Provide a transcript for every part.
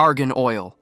Argan oil.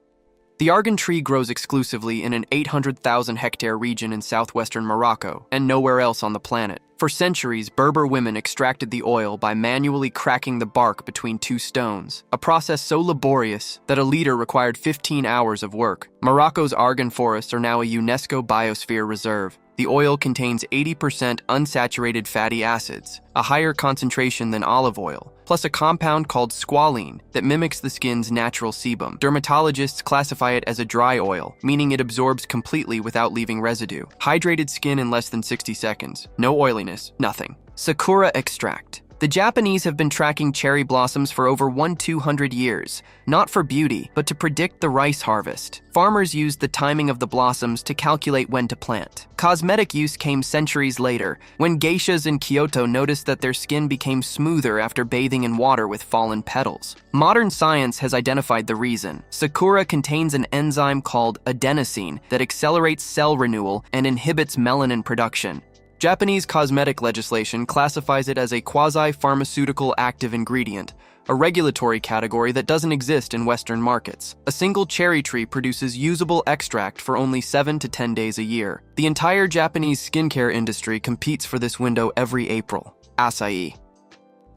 The argan tree grows exclusively in an 800,000-hectare region in southwestern Morocco and nowhere else on the planet. For centuries, Berber women extracted the oil by manually cracking the bark between two stones, a process so laborious that a leader required 15 hours of work. Morocco's argan forests are now a UNESCO Biosphere Reserve. The oil contains 80% unsaturated fatty acids, a higher concentration than olive oil, plus a compound called squalene that mimics the skin's natural sebum. Dermatologists classify it as a dry oil, meaning it absorbs completely without leaving residue. Hydrated skin in less than 60 seconds. No oiliness, nothing. Sakura extract. The Japanese have been tracking cherry blossoms for over 200 years, not for beauty, but to predict the rice harvest. Farmers used the timing of the blossoms to calculate when to plant. Cosmetic use came centuries later, when geishas in Kyoto noticed that their skin became smoother after bathing in water with fallen petals. Modern science has identified the reason. Sakura contains an enzyme called adenosine that accelerates cell renewal and inhibits melanin production. Japanese cosmetic legislation classifies it as a quasi-pharmaceutical active ingredient, a regulatory category that doesn't exist in Western markets. A single cherry tree produces usable extract for only 7 to 10 days a year. The entire Japanese skincare industry competes for this window every April. Açaí.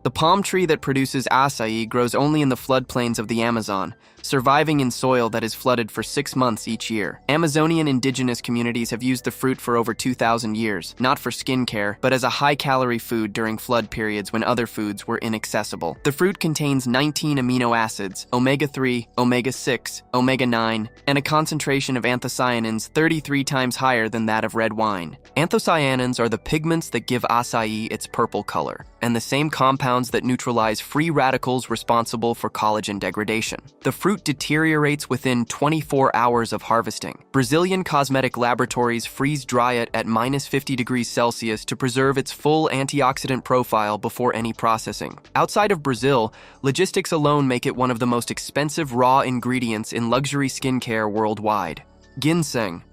The palm tree that produces açaí grows only in the floodplains of the Amazon, surviving in soil that is flooded for 6 months each year. Amazonian indigenous communities have used the fruit for over 2,000 years, not for skincare, but as a high-calorie food during flood periods when other foods were inaccessible. The fruit contains 19 amino acids, omega-3, omega-6, omega-9, and a concentration of anthocyanins 33 times higher than that of red wine. Anthocyanins are the pigments that give açaí its purple color, and the same compounds that neutralize free radicals responsible for collagen degradation. The fruit deteriorates within 24 hours of harvesting. Brazilian cosmetic laboratories freeze-dry it at -50 degrees Celsius to preserve its full antioxidant profile before any processing. Outside of Brazil, logistics alone make it one of the most expensive raw ingredients in luxury skincare worldwide. Ginseng.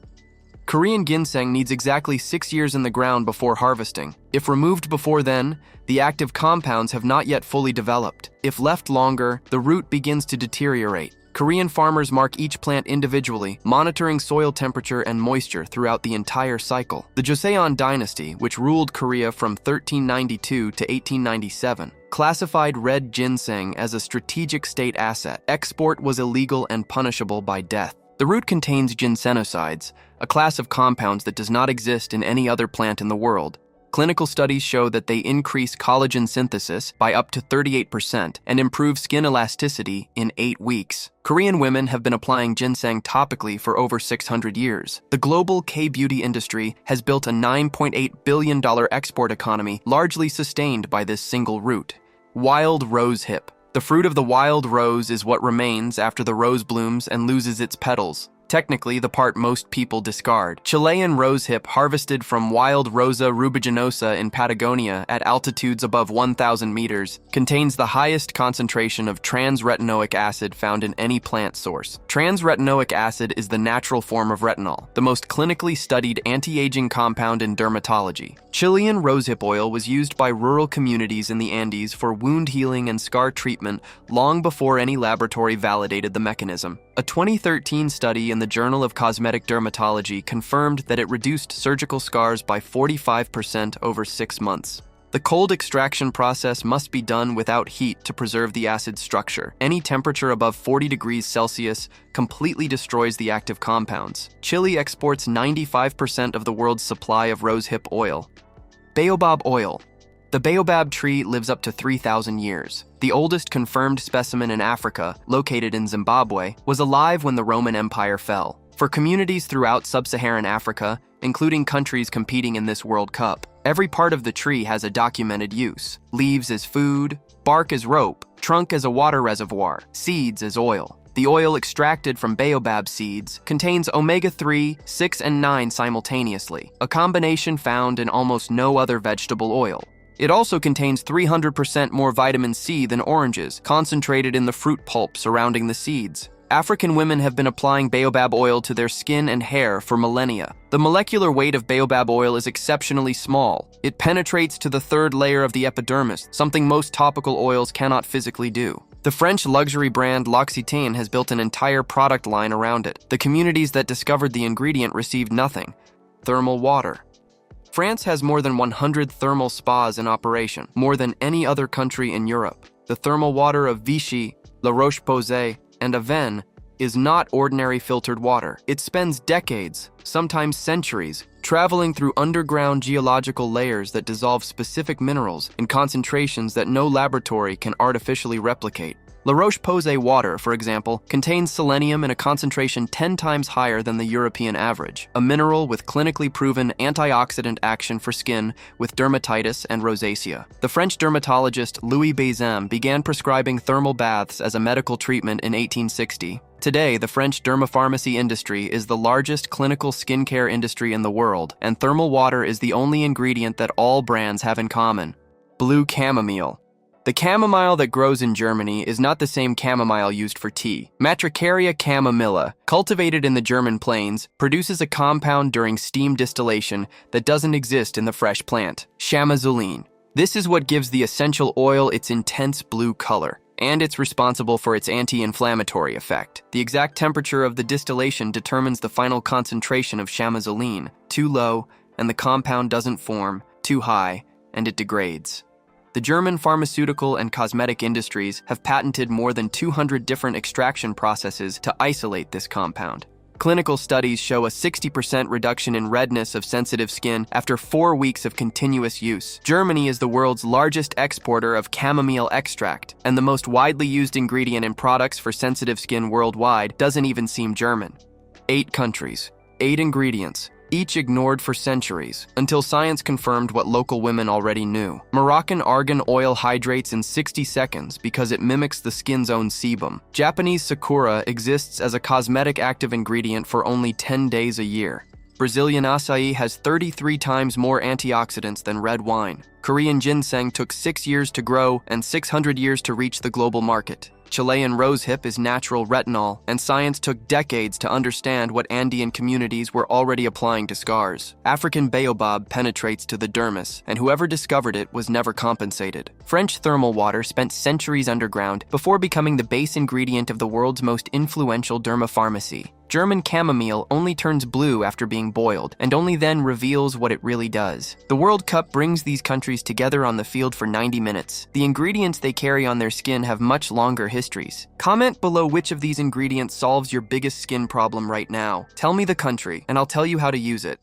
Korean ginseng needs exactly 6 years in the ground before harvesting. If removed before then, the active compounds have not yet fully developed. If left longer, the root begins to deteriorate. Korean farmers mark each plant individually, monitoring soil temperature and moisture throughout the entire cycle. The Joseon dynasty, which ruled Korea from 1392 to 1897, classified red ginseng as a strategic state asset. Export was illegal and punishable by death. The root contains ginsenosides, a class of compounds that does not exist in any other plant in the world. Clinical studies show that they increase collagen synthesis by up to 38% and improve skin elasticity in 8 weeks. Korean women have been applying ginseng topically for over 600 years. The global K-beauty industry has built a $9.8 billion export economy largely sustained by this single root. Wild rosehip. The fruit of the wild rose is what remains after the rose blooms and loses its petals. Technically, the part most people discard. Chilean rosehip, harvested from wild Rosa rubiginosa in Patagonia at altitudes above 1,000 meters, contains the highest concentration of trans-retinoic acid found in any plant source. Trans-retinoic acid is the natural form of retinol, the most clinically studied anti-aging compound in dermatology. Chilean rosehip oil was used by rural communities in the Andes for wound healing and scar treatment long before any laboratory validated the mechanism. A 2013 study in the Journal of Cosmetic Dermatology confirmed that it reduced surgical scars by 45% over 6 months. The cold extraction process must be done without heat to preserve the acid structure. Any temperature above 40 degrees Celsius completely destroys the active compounds. Chile exports 95% of the world's supply of rosehip oil. Baobab oil. The baobab tree lives up to 3,000 years. The oldest confirmed specimen in Africa, located in Zimbabwe, was alive when the Roman Empire fell. For communities throughout sub-Saharan Africa, including countries competing in this World Cup, every part of the tree has a documented use. Leaves as food, bark as rope, trunk as a water reservoir, seeds as oil. The oil extracted from baobab seeds contains omega-3, 6, and 9 simultaneously, a combination found in almost no other vegetable oil. It also contains 300% more vitamin C than oranges, concentrated in the fruit pulp surrounding the seeds. African women have been applying baobab oil to their skin and hair for millennia. The molecular weight of baobab oil is exceptionally small. It penetrates to the third layer of the epidermis, something most topical oils cannot physically do. The French luxury brand L'Occitane has built an entire product line around it. The communities that discovered the ingredient received nothing: thermal water. France has more than 100 thermal spas in operation, more than any other country in Europe. The thermal water of Vichy, La Roche-Posay, and Aven is not ordinary filtered water. It spends decades, sometimes centuries, traveling through underground geological layers that dissolve specific minerals in concentrations that no laboratory can artificially replicate. La Roche-Posay water, for example, contains selenium in a concentration 10 times higher than the European average, a mineral with clinically proven antioxidant action for skin with dermatitis and rosacea. The French dermatologist Louis Bazin began prescribing thermal baths as a medical treatment in 1860. Today, the French dermapharmacy industry is the largest clinical skincare industry in the world, and thermal water is the only ingredient that all brands have in common: blue chamomile. The chamomile that grows in Germany is not the same chamomile used for tea. Matricaria chamomilla, cultivated in the German plains, produces a compound during steam distillation that doesn't exist in the fresh plant: chamazoline. This is what gives the essential oil its intense blue color, and it's responsible for its anti-inflammatory effect. The exact temperature of the distillation determines the final concentration of chamazoline. Too low, and the compound doesn't form; too high, and it degrades. The German pharmaceutical and cosmetic industries have patented more than 200 different extraction processes to isolate this compound. Clinical studies show a 60% reduction in redness of sensitive skin after 4 weeks of continuous use. Germany is the world's largest exporter of chamomile extract, and the most widely used ingredient in products for sensitive skin worldwide doesn't even seem German. 8 countries, 8 ingredients, each ignored for centuries, until science confirmed what local women already knew. Moroccan argan oil hydrates in 60 seconds because it mimics the skin's own sebum. Japanese Sakura exists as a cosmetic active ingredient for only 10 days a year. Brazilian Açaí has 33 times more antioxidants than red wine. Korean ginseng took 6 years to grow and 600 years to reach the global market. Chilean rosehip is natural retinol, and science took decades to understand what Andean communities were already applying to scars. African baobab penetrates to the dermis, and whoever discovered it was never compensated. French thermal water spent centuries underground before becoming the base ingredient of the world's most influential dermapharmacy. German chamomile only turns blue after being boiled, and only then reveals what it really does. The World Cup brings these countries together on the field for 90 minutes. The ingredients they carry on their skin have much longer histories. Comment below which of these ingredients solves your biggest skin problem right now. Tell me the country, and I'll tell you how to use it.